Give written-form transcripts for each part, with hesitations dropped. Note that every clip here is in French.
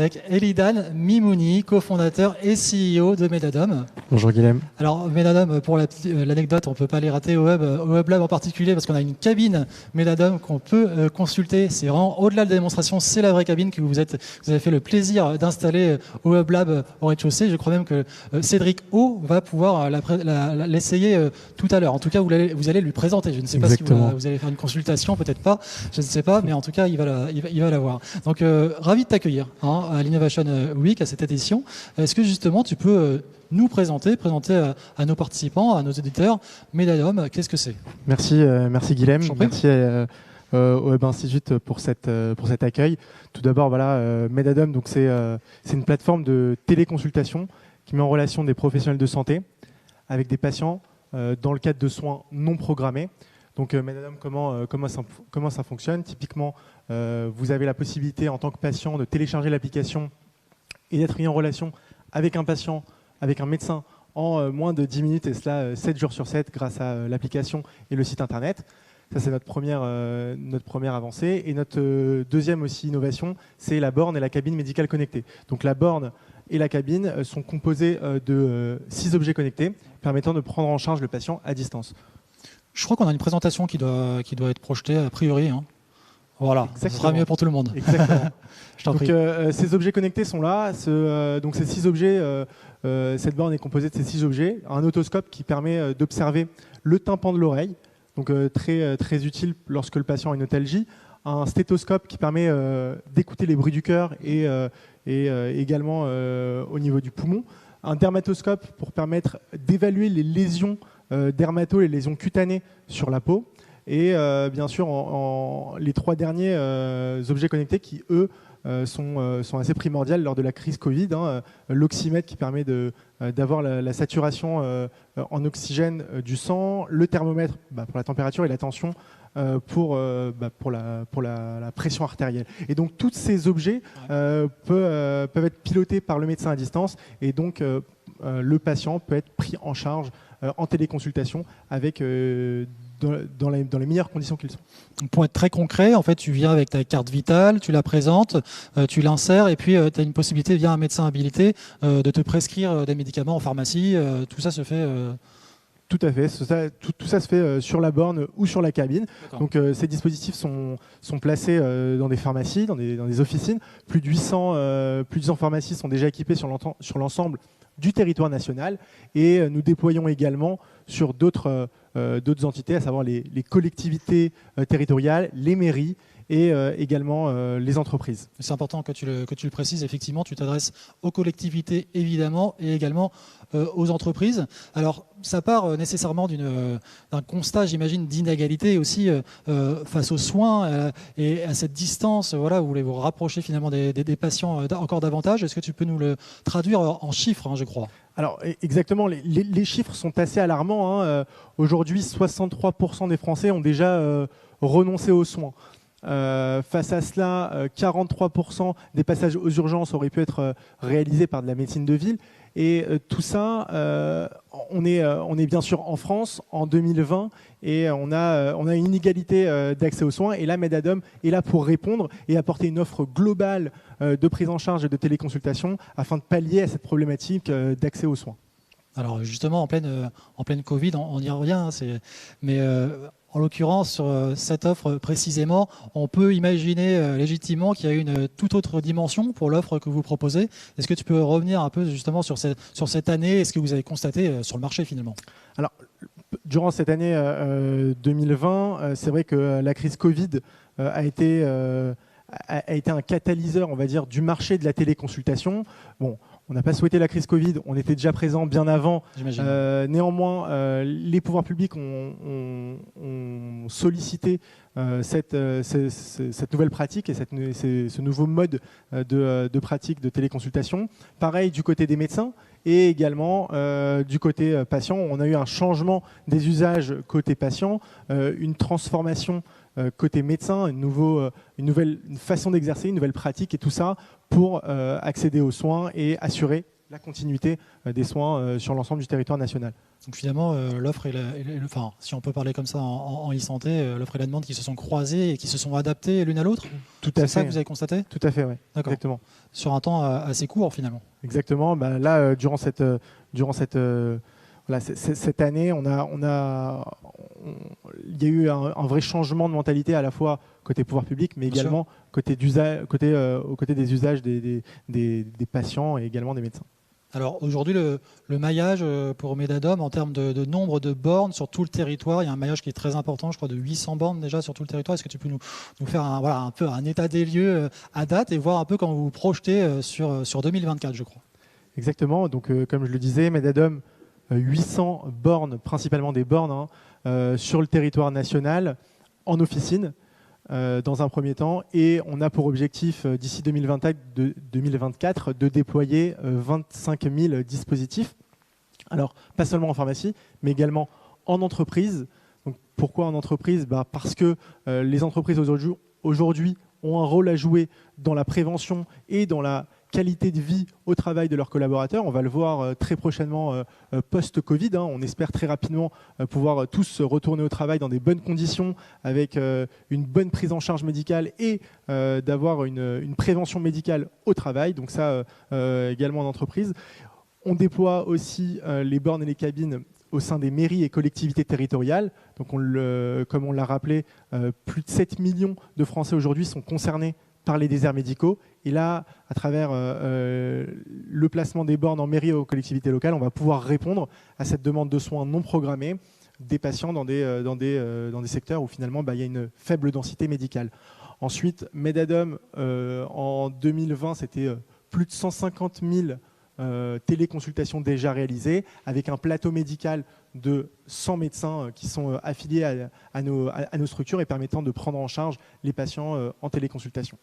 avec Elidan Mimouni, cofondateur et CEO de Medadom. Bonjour Guilhem. Alors Medadom, pour l'anecdote, on ne peut pas les rater au Web Lab en particulier parce qu'on a une cabine Medadom qu'on peut consulter. C'est vraiment au-delà de la démonstration, c'est la vraie cabine que vous avez fait le plaisir d'installer au Web Lab au rez-de-chaussée. Je crois même que Cédric O va pouvoir l'essayer tout à l'heure. En tout cas, vous allez lui présenter. Je ne sais pas si vous allez faire une consultation, peut-être pas, je ne sais pas, mais en tout cas, il va l'avoir. Donc, ravi de t'accueillir à l'Innovation Week, à cette édition. Est-ce que justement, tu peux nous présenter à nos participants, à nos auditeurs, Medadom, qu'est-ce que c'est? Merci Guilhem, merci au Web Institute pour cet accueil. Tout d'abord, Medadom, donc c'est une plateforme de téléconsultation qui met en relation des professionnels de santé avec des patients dans le cadre de soins non programmés. Donc Medadom, comment ça fonctionne? Typiquement, vous avez la possibilité en tant que patient de télécharger l'application et d'être mis en relation avec un patient, avec un médecin en moins de 10 minutes, et cela 7 jours sur 7 grâce à l'application et le site internet. Ça, c'est notre première avancée. Et notre deuxième aussi innovation, c'est la borne et la cabine médicale connectée. Donc la borne et la cabine sont composées de 6 objets connectés permettant de prendre en charge le patient à distance. Je crois qu'on a une présentation qui doit être projetée a priori. Voilà, ce sera mieux pour tout le monde. Exactement. Je t'en prie. Ces objets connectés sont là. Donc ces 6 objets, cette borne est composée de ces 6 objets. Un otoscope qui permet d'observer le tympan de l'oreille, donc très utile lorsque le patient a une otalgie. Un stéthoscope qui permet d'écouter les bruits du cœur et également au niveau du poumon. Un dermatoscope pour permettre d'évaluer les lésions dermato, les lésions cutanées sur la peau. Et bien sûr, les 3 derniers objets connectés qui, eux, sont assez primordiaux lors de la crise Covid. L'oxymètre qui permet d'avoir la saturation en oxygène du sang, le thermomètre pour la température et la tension pour la pression artérielle. Et donc, tous ces objets peuvent être pilotés par le médecin à distance et donc le patient peut être pris en charge en téléconsultation avec dans les meilleures conditions qu'ils sont. Pour être très concret, en fait, tu viens avec ta carte vitale, tu la présentes, tu l'insères et puis tu as une possibilité via un médecin habilité de te prescrire des médicaments en pharmacie. Tout ça se fait... Tout à fait. Tout ça se fait sur la borne ou sur la cabine. Donc ces dispositifs sont placés dans des pharmacies, dans des officines. Plus de 800 pharmacies sont déjà équipées sur l'ensemble du territoire national et nous déployons également sur d'autres entités, à savoir les collectivités territoriales, les mairies et également les entreprises. C'est important que tu le précises, effectivement, tu t'adresses aux collectivités évidemment et également aux entreprises. Alors ça part nécessairement d'un constat, j'imagine, d'inégalité aussi face aux soins et à cette distance. Voilà, vous voulez vous rapprocher finalement des patients encore davantage. Est-ce que tu peux nous le traduire en chiffres, je crois? Alors exactement, les chiffres sont assez alarmants. Aujourd'hui, 63% des Français ont déjà renoncé aux soins. Face à cela, 43% des passages aux urgences auraient pu être réalisés par de la médecine de ville. Et tout ça, on est bien sûr en France en 2020 et on a une inégalité d'accès aux soins. Et là, Medadom est là pour répondre et apporter une offre globale de prise en charge et de téléconsultation afin de pallier à cette problématique d'accès aux soins. Alors justement, en pleine Covid, on y revient, mais en l'occurrence, sur cette offre précisément, on peut imaginer légitimement qu'il y a une toute autre dimension pour l'offre que vous proposez. Est-ce que tu peux revenir un peu justement sur cette année et ce que vous avez constaté sur le marché finalement? Alors, durant cette année 2020, c'est vrai que la crise Covid a été un catalyseur, on va dire, du marché de la téléconsultation. Bon, on n'a pas souhaité la crise Covid, on était déjà présent bien avant. Néanmoins, les pouvoirs publics ont sollicité cette nouvelle pratique et ce nouveau mode de pratique de téléconsultation. Pareil du côté des médecins et également du côté patient. On a eu un changement des usages côté patient, une transformation côté médecin, une façon d'exercer, une nouvelle pratique et tout ça pour accéder aux soins et assurer la continuité des soins sur l'ensemble du territoire national. Donc finalement, l'offre et enfin, si on peut parler comme ça en e-santé, l'offre et la demande qui se sont croisées et qui se sont adaptées l'une à l'autre. Tout à fait. C'est ça que vous avez constaté? Tout à fait, oui. D'accord. Exactement. Sur un temps assez court finalement. Exactement. Là, durant cette année, il y a eu un vrai changement de mentalité à la fois côté pouvoir public, mais également côté des usages des patients et également des médecins. Alors aujourd'hui, le maillage pour Medadom, en termes de nombre de bornes sur tout le territoire, il y a un maillage qui est très important, je crois de 800 bornes déjà sur tout le territoire. Est-ce que tu peux nous faire un peu un état des lieux à date et voir un peu comment vous vous projetez sur 2024, je crois? Exactement. Donc, comme je le disais, Medadom, 800 bornes, principalement des bornes sur le territoire national, en officine. Dans un premier temps, et on a pour objectif d'ici 2024 de déployer 25 000 dispositifs. Alors, pas seulement en pharmacie, mais également en entreprise. Donc, pourquoi en entreprise? Parce que les entreprises aujourd'hui ont un rôle à jouer dans la prévention et dans la qualité de vie au travail de leurs collaborateurs. On va le voir très prochainement post-Covid. On espère très rapidement pouvoir tous retourner au travail dans des bonnes conditions avec une bonne prise en charge médicale et d'avoir une prévention médicale au travail. Donc ça, également en entreprise. On déploie aussi les bornes et les cabines au sein des mairies et collectivités territoriales. Donc comme on l'a rappelé, plus de 7 millions de Français aujourd'hui sont concernés par les déserts médicaux. Et là, à travers le placement des bornes en mairie et aux collectivités locales, on va pouvoir répondre à cette demande de soins non programmés des patients dans des secteurs où finalement il y a une faible densité médicale. Ensuite, Medadom, en 2020, c'était plus de 150 000 téléconsultations déjà réalisées, avec un plateau médical de 100 médecins qui sont affiliés à nos structures et permettant de prendre en charge les patients en téléconsultation.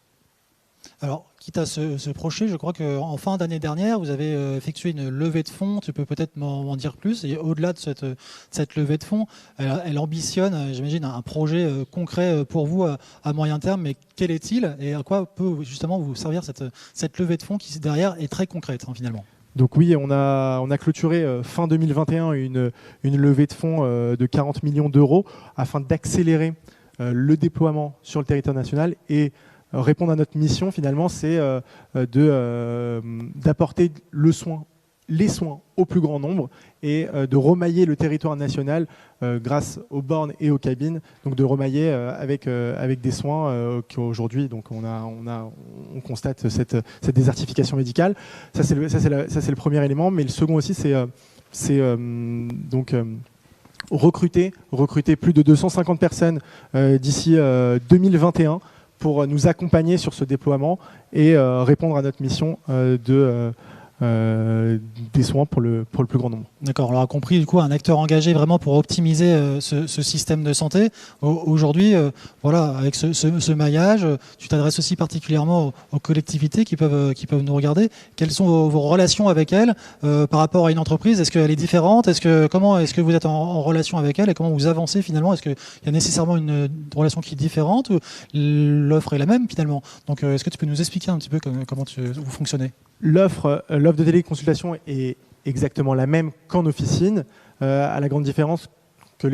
Alors, quitte à se projeter, je crois qu'en fin d'année dernière, vous avez effectué une levée de fonds. Tu peux peut-être m'en dire plus. Et au-delà de cette levée de fonds, elle ambitionne, j'imagine, un projet concret pour vous à moyen terme. Mais quel est-il et à quoi peut justement vous servir cette levée de fonds qui, derrière, est très concrète finalement? Donc oui, on a clôturé fin 2021 une levée de fonds de 40 millions d'euros afin d'accélérer le déploiement sur le territoire national et répondre à notre mission finalement, c'est d'apporter les soins au plus grand nombre et de remailler le territoire national grâce aux bornes et aux cabines, donc de remailler avec des soins qu'aujourd'hui donc on constate cette désertification médicale. Ça c'est le premier élément, mais le second aussi c'est recruter plus de 250 personnes d'ici 2021 pour nous accompagner sur ce déploiement et répondre à notre mission des soins pour le plus grand nombre. D'accord, on l'a compris, du coup, un acteur engagé vraiment pour optimiser ce système de santé. Aujourd'hui, voilà, avec ce maillage, tu t'adresses aussi particulièrement aux collectivités qui peuvent nous regarder. Quelles sont vos relations avec elles par rapport à une entreprise? Est-ce qu'elle est différente? Comment est-ce que vous êtes en relation avec elle et comment vous avancez finalement? Est-ce qu'il y a nécessairement une relation qui est différente ou l'offre est la même finalement? Donc, est-ce que tu peux nous expliquer un petit peu comment vous fonctionnez? L'offre de téléconsultation est exactement la même qu'en officine, à la grande différence que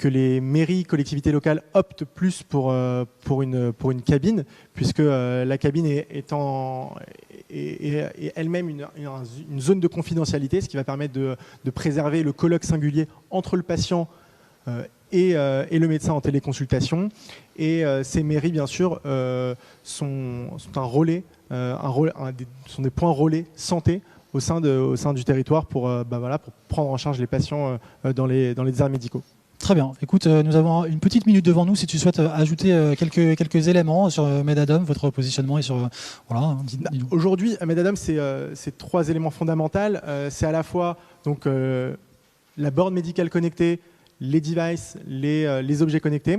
les mairies, collectivités locales optent plus pour une cabine, puisque la cabine est elle-même une zone de confidentialité, ce qui va permettre de préserver le colloque singulier entre le patient et le médecin en téléconsultation. Et ces mairies, bien sûr, sont un relais, sont des points relais santé au sein du territoire pour prendre en charge les patients dans les déserts médicaux. Très bien. Écoute, nous avons une petite minute devant nous si tu souhaites ajouter quelques éléments sur Medadom, votre positionnement et sur... Voilà. Aujourd'hui, à Medadom, c'est 3 éléments fondamentaux. C'est à la fois donc, la borne médicale connectée, les devices, les objets connectés,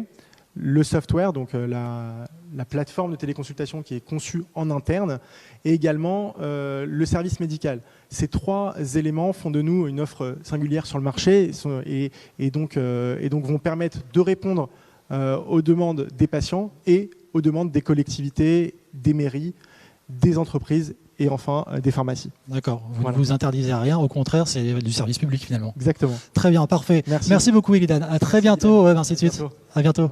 le software, donc la plateforme de téléconsultation qui est conçue en interne, et également le service médical. Ces 3 éléments font de nous une offre singulière sur le marché et donc vont permettre de répondre aux demandes des patients et aux demandes des collectivités, des mairies, des entreprises et enfin des pharmacies. D'accord, vous ne vous interdisez rien, au contraire, c'est du service public finalement. Exactement. Très bien, parfait. Merci beaucoup Illidan. À très bientôt au Web Institute. À bientôt.